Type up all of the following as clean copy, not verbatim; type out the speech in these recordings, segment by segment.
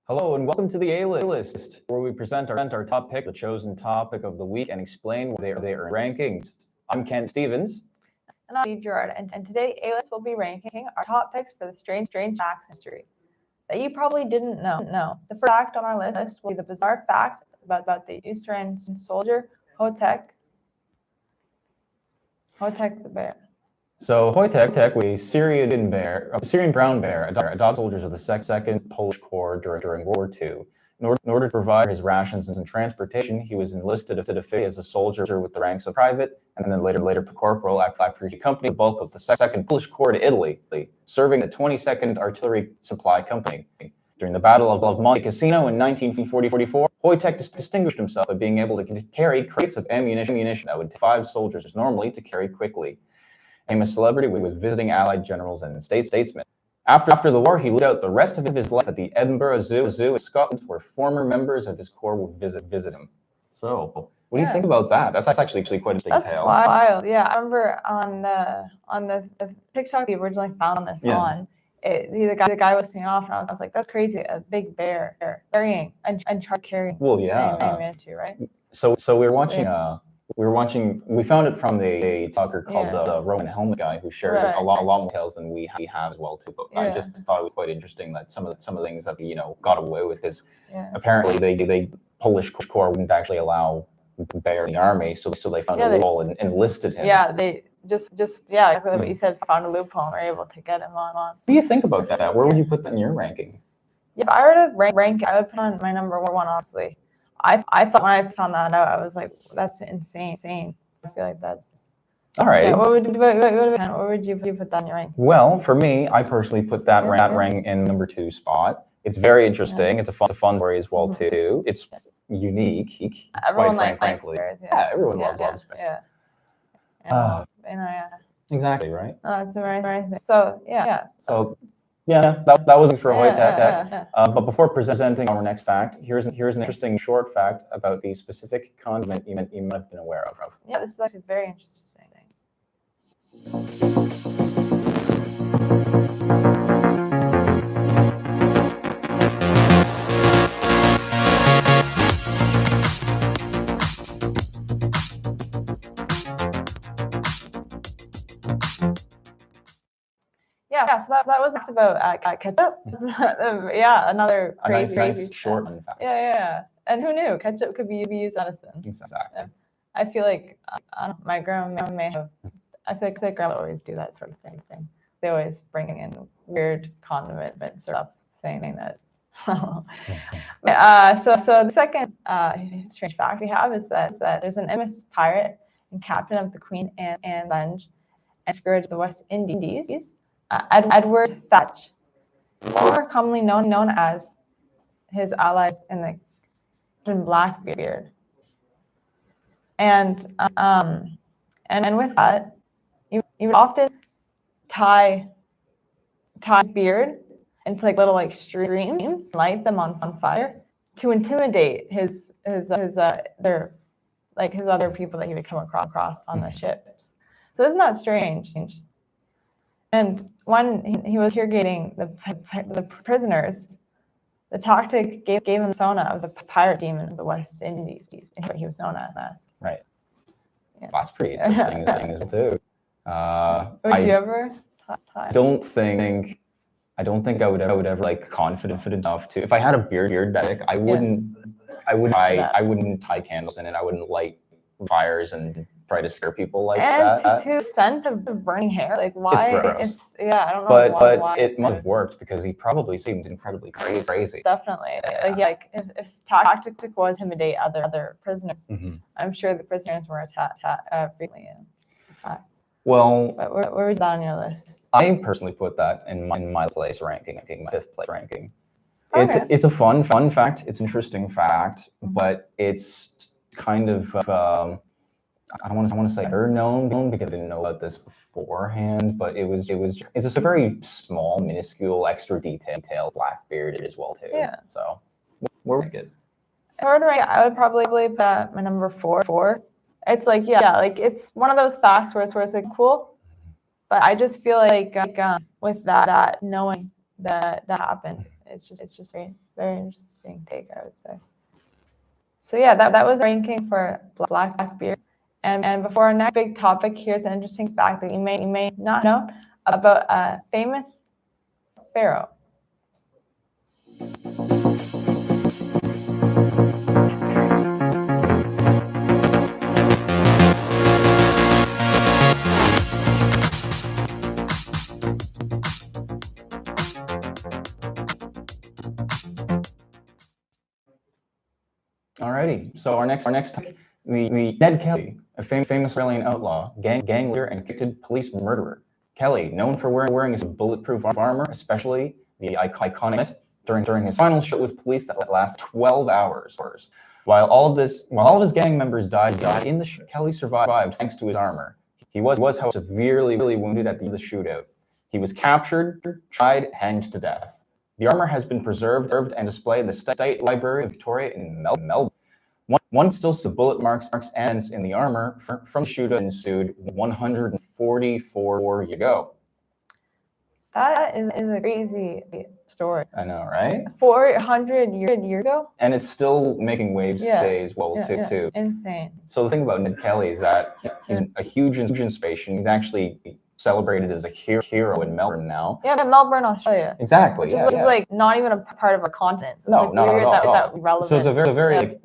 Hello and welcome to the A-List, where we present our top pick, the chosen topic of the week, and explain where they are rankings. I'm Kent Stevens. And I'm Lee Gerard, and today A-List will be ranking our top picks for the strange facts history that you probably didn't know. The first fact on our list will be the bizarre fact about the Eastern soldier Wojtek the bear. So Wojtek was a Syrian brown bear, adopted soldiers of the Second Polish Corps during World War II. In order to provide his rations and transportation, he was enlisted as a soldier with the ranks of private, and then later corporal after he accompanied the bulk of the Second Polish Corps to Italy, serving the 22nd Artillery Supply Company. During the Battle of Monte Cassino in 1944, Wojtek distinguished himself by being able to carry crates of ammunition that would take 5 soldiers normally to carry quickly. Famous celebrity with visiting Allied generals and statesmen. After the war, he lived out the rest of his life at the Edinburgh Zoo in Scotland, where former members of his corps would visit him. So, what do you think about that? That's actually quite a That's tale. wild. Yeah, I remember on the TikTok we originally found this on. The guy was singing off, and I was like, "That's crazy! A big bear carrying and carrying." Well, yeah. Ammunition, right? So we were watching. We found it from a talker called the Roman Helmet guy, who shared a lot more tales than we have as well too. But I just thought it was quite interesting that some of the things that we got away with, because apparently they Polish Corps wouldn't actually allow bear in the army, so they found a loophole and enlisted him. Yeah, they just exactly what you said. Found a loophole and were able to get him on. What do you think about that? Where would you put that in your ranking? Yeah, if I were to rank, I would put on my number one, honestly. I thought when I found that out, I was like, that's insane. I feel like that's all right. Yeah, what would you put that in your rank? Well, for me, I personally put that rank in number 2 spot. It's very interesting. It's a fun story as well too. It's unique. Everyone frankly. Everyone loves bears. Exactly, right? That's very nice. So that was for Wojtek. But before presenting our next fact, here's an interesting short fact about the specific condiment you might have been aware of. Yeah, this is actually very interesting. Yeah, so that was about ketchup. Another crazy short fact. Yeah. And who knew ketchup could be used as medicine? Exactly. Yeah. I feel like my grandma may have. I feel like grandma always do that sort of thing. They always bring in weird condiments or stuff, saying that. So the second strange fact we have is that there's an famous pirate and captain of the Queen Anne Lunge and scourge of the West Indies, Edward Thatch, more commonly known as his allies in Blackbeard. And with that, you would often tie beard into little streams, light them on fire to intimidate his other people that he would come across on the ships. So isn't that strange? And when he was interrogating the prisoners, the tactic gave him the persona of the pirate demon of the West Indies, and what he was known as. Right. Yeah. That's pretty interesting as well too. Would you ever? I don't think I would ever confident enough to. If I had a beard that big, I wouldn't tie candles in it. I wouldn't light fires and try to scare people like that. And to scent of burning hair, why? It's gross. I don't know but it must have worked because he probably seemed incredibly crazy. Definitely. If tactic was to intimidate other prisoners, I'm sure the prisoners were attacked frequently. Well, but where was that on your list? I personally put that in my place ranking, my 5th place ranking. Okay. It's a fun fact. It's an interesting fact, but it's kind of I don't want to say better known because I didn't know about this beforehand. But it's just a very small, minuscule, extra detailed Blackbeard as well too. Yeah. So we're good. I would probably put my number 4. It's it's one of those facts where it's cool, but I just feel like with that knowing that happened, it's just very, very interesting take, I would say. So yeah, that was ranking for Blackbeard. And before our next big topic, here's an interesting fact that you may not know about a famous pharaoh. Alrighty, so our next topic, the Ned Kelly, a famous Australian outlaw, gang leader, and convicted police murderer. Kelly, known for wearing his bulletproof armor, especially the iconic during his final shoot with police that lasted 12 hours. While all of his gang members died in the shoot, Kelly survived thanks to his armor. He was however severely wounded at the shootout. He was captured, tried, hanged to death. The armor has been preserved and displayed in the State Library of Victoria in Melbourne. One still sees the bullet marks ends in the armor from the shootout ensued 144 years ago. That is a crazy story. I know, right? 400 years ago? And it's still making waves today as well, too. Insane. So the thing about Ned Kelly is that he's a huge inspiration. He's actually celebrated as a hero in Melbourne now. Yeah, Melbourne, Australia. Exactly. Which is like not even a part of our continent. So no, not at all. That relevant. So it's a very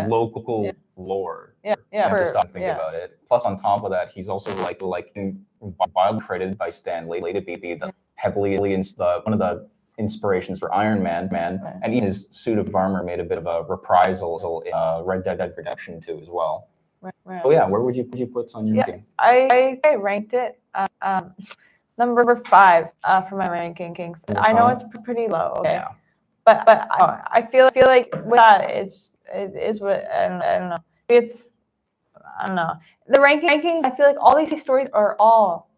local lore. Yeah. To stop and think about it. Plus, on top of that, he's also wildly credited by Stan Lee to be the heavily one of the inspirations for Iron Man, and even his suit of armor made a bit of a reprisal in Red Dead Redemption 2 as well. Right. Oh yeah, where would you put this on your ranking? I ranked it number 5 for my rankings. I know it's pretty low, okay? Yeah. But I feel like with that it is what I don't know. I don't know. The rankings, I feel like all these stories are all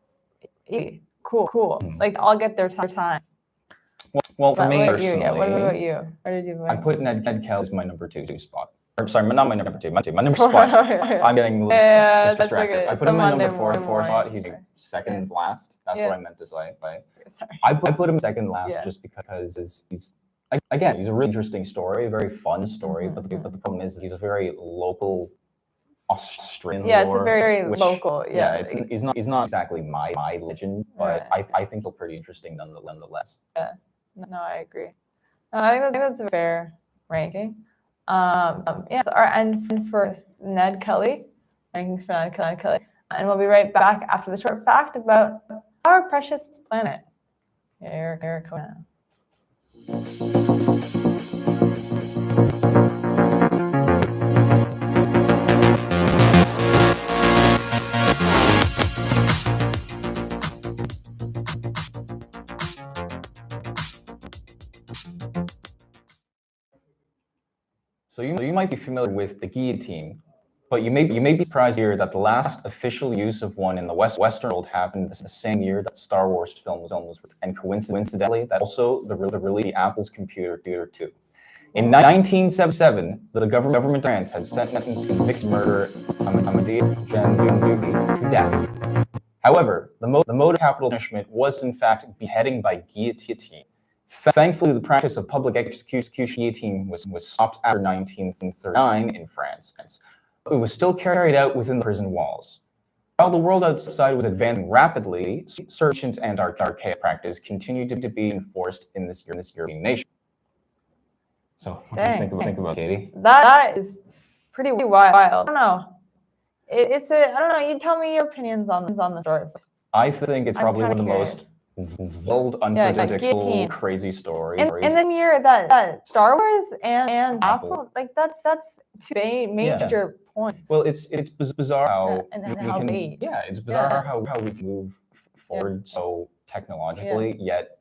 cool. Mm-hmm. Like all get their time. Well, for me personally, what about you? Where did you put? I put Ned Kelly as my number 2 spot. Or sorry, not my number 2, my number spot. I'm getting a little distracted. I put him in number 4 spot. He's second last. That's what I meant to say. I put him second last just because he's a really interesting story, a very fun story. But the problem is he's a very local Australian lore. It's a very local. He's not exactly my legend, but I think they're pretty interesting nonetheless. Yeah, no, I agree. No, I think that's a fair ranking. And for Ned Kelly, rankings for Ned Kelly, and we'll be right back after the short fact about our precious planet. Here it comes. So you might be familiar with the guillotine, but you may be surprised to hear that the last official use of one in the Western world happened the same year that Star Wars film was released, and coincidentally, that also the release of Apple's computer 2. In 1977, the government of France had sentenced convicted murderer Amadou Djandoubi to death. However, the mode of capital punishment was in fact beheading by guillotine. Thankfully, the practice of public execution guillotine was stopped after 1939 in France. But it was still carried out within the prison walls. While the world outside was advancing rapidly, such ancient and archaic practice continued to be enforced in this European nation. So, what do you think about Katie? That is pretty wild. I don't know. I don't know. You tell me your opinions on the story. I think it's probably one of the most wild, unpredictable, crazy stories. In the year that Star Wars and Apple, like that's two major points. Well, it's bizarre how it's bizarre how we can move forward so technologically, yet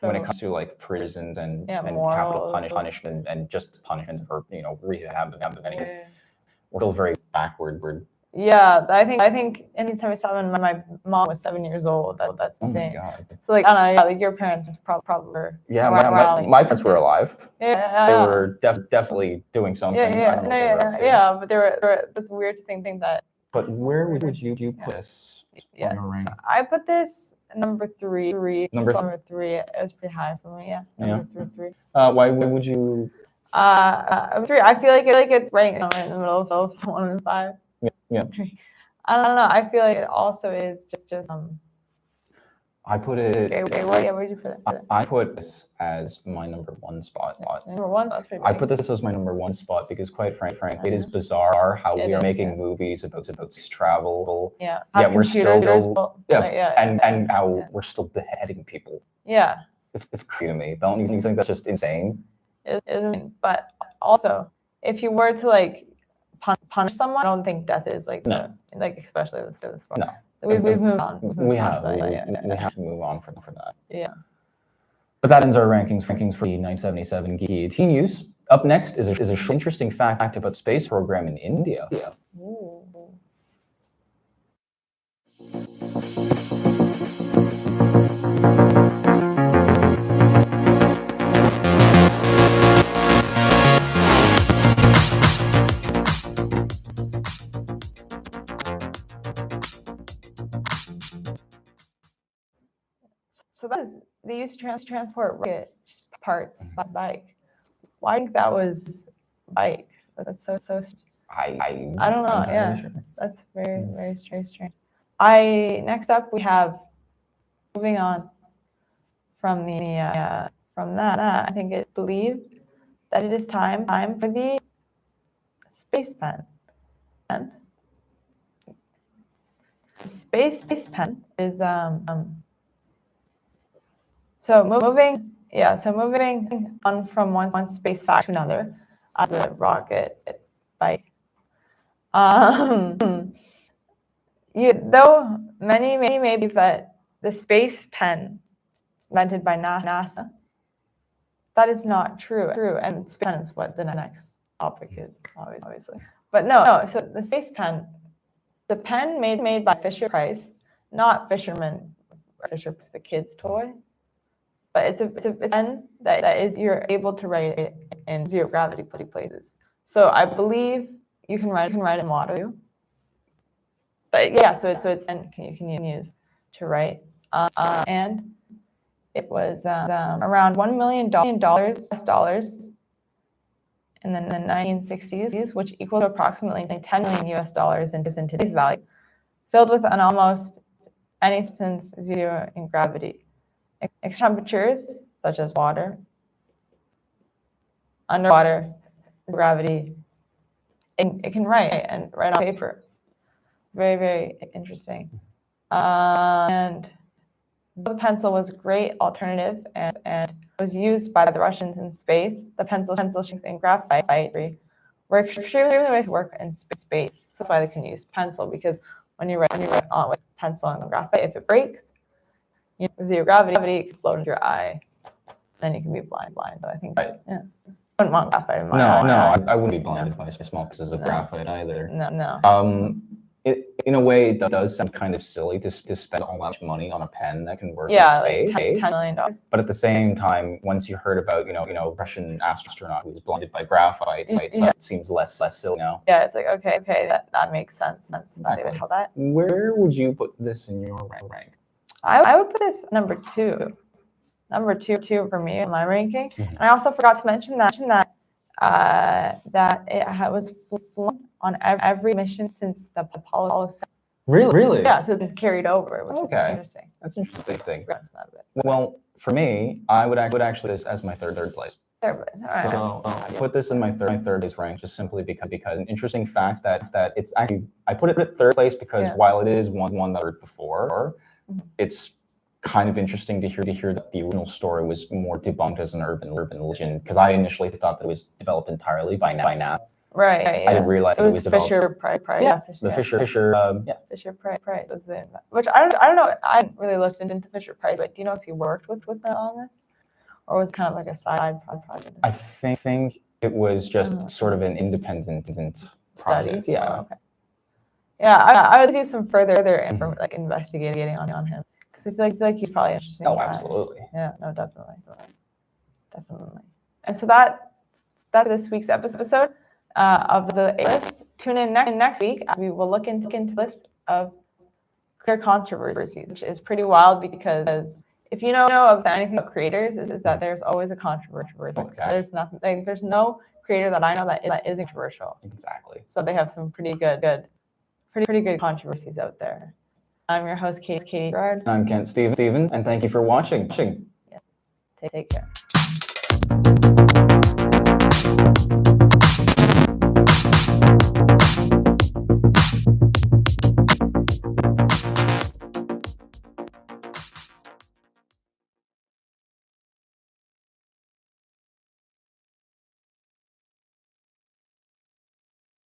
when it comes to like prisons and capital punishment and just punishment for rehab of anything, we're still very backward. Yeah, I think anytime I saw when my mom was 7 years old, that's insane. Oh my God. So like I don't know, like your parents probably were. Yeah, my parents were alive. Yeah, they were definitely doing something. But they were. That's weird to think that. But where would you put this? So I put this number three. Number Number three. It was pretty high for me. Yeah. Number three. Why would you? Three. I feel like it's right in the middle of 1 and 5. Yeah. Three. I don't know. I feel like it also is just I put it. Okay, where'd you put it? I put this as my number one spot. Number one. That's pretty big. I put this as my number one spot because, quite frankly, it is bizarre how we are making movies about space travel. Yeah. We're still and how Yeah. we're still beheading people. Yeah. It's crazy to me. Don't you think that's just insane? It isn't. But also, if you were to like punish someone, I don't think death is like especially this far. No. We've moved on. We have to move on from that. Yeah. But that ends our rankings for the 977 guillotine use. Up next is a interesting fact about space program in India. Ooh. So that is they used to transport rocket parts by bike. Why think that was bike? That's so. I don't know. Yeah, sure. That's very strange. Next up we have moving on from the from that. I think it believed that it is time for the space pen. And space pen is So moving on from one space fact to another, the rocket bike. Though many may believe that the space pen invented by NASA, that is not true. And space pen is what the next topic is, obviously. But no. So the space pen, the pen made by Fisher Price, not Fisherman. Fisher, the kid's toy. But it's a pen that is you're able to write it in zero gravity places. So I believe you can write in water too. But yeah, so it's pen you can use to write, and it was around $1 million in the 1960s, which equals approximately $10 million in today's value, filled with an almost any substance zero in gravity. Extreme temperatures, such as water, underwater, gravity, it can write on paper. Very interesting. And the pencil was a great alternative and was used by the Russians in space. The pencil sheets and graphite were extremely ways to work in space. So that's why they can use pencil, because when you write on with pencil and graphite, if it breaks, zero gravity, it can float into your eye, then you can be blind. So I think, I wouldn't want graphite in my eye. I wouldn't be blinded by small pieces of graphite either. No. In a way, it does sound kind of silly to spend all that much money on a pen that can work in space. Like $10 million. But at the same time, once you heard about Russian astronaut who was blinded by graphite, so it seems less silly now. Yeah, it's like okay, that makes sense. Exactly. They would have that. Where would you put this in your rank? I would put this number two. Number two for me in my ranking. And I also forgot to mention that it was flown on every mission since the Apollo 7. Really? Yeah, so it's carried over, which is interesting. That's an interesting thing. Well, for me, I would actually this as my third place. Third place. All right. So I put this in my third place rank just simply because an interesting fact that it's actually I put it at third place because while it is one that I heard before, it's kind of interesting to hear that the original story was more debunked as an urban legend, because I initially thought that it was developed entirely by NASA. Right. I didn't realize it was developed. Fisher Price. Fisher Price was the, which I don't know. I hadn't really looked into Fisher Price, but do you know if he worked with them on this, or was it kind of like a side project? I think it was just sort of an independent project. Study? Yeah. Okay. Yeah, I would do some further investigating on him, because I feel like he's probably interesting. Oh, absolutely. Yeah. No, definitely. And so that's this week's episode of the A list. Tune in next week as we will look into the list of creator controversies, which is pretty wild because if you know of anything about creators, is that there's always a controversy. Okay. There's nothing. Like, there's no creator that I know that isn't controversial. Exactly. So they have some pretty good controversies out there. I'm your host, Katie Gerard. I'm Kent Stevens, and thank you for watching. Take care.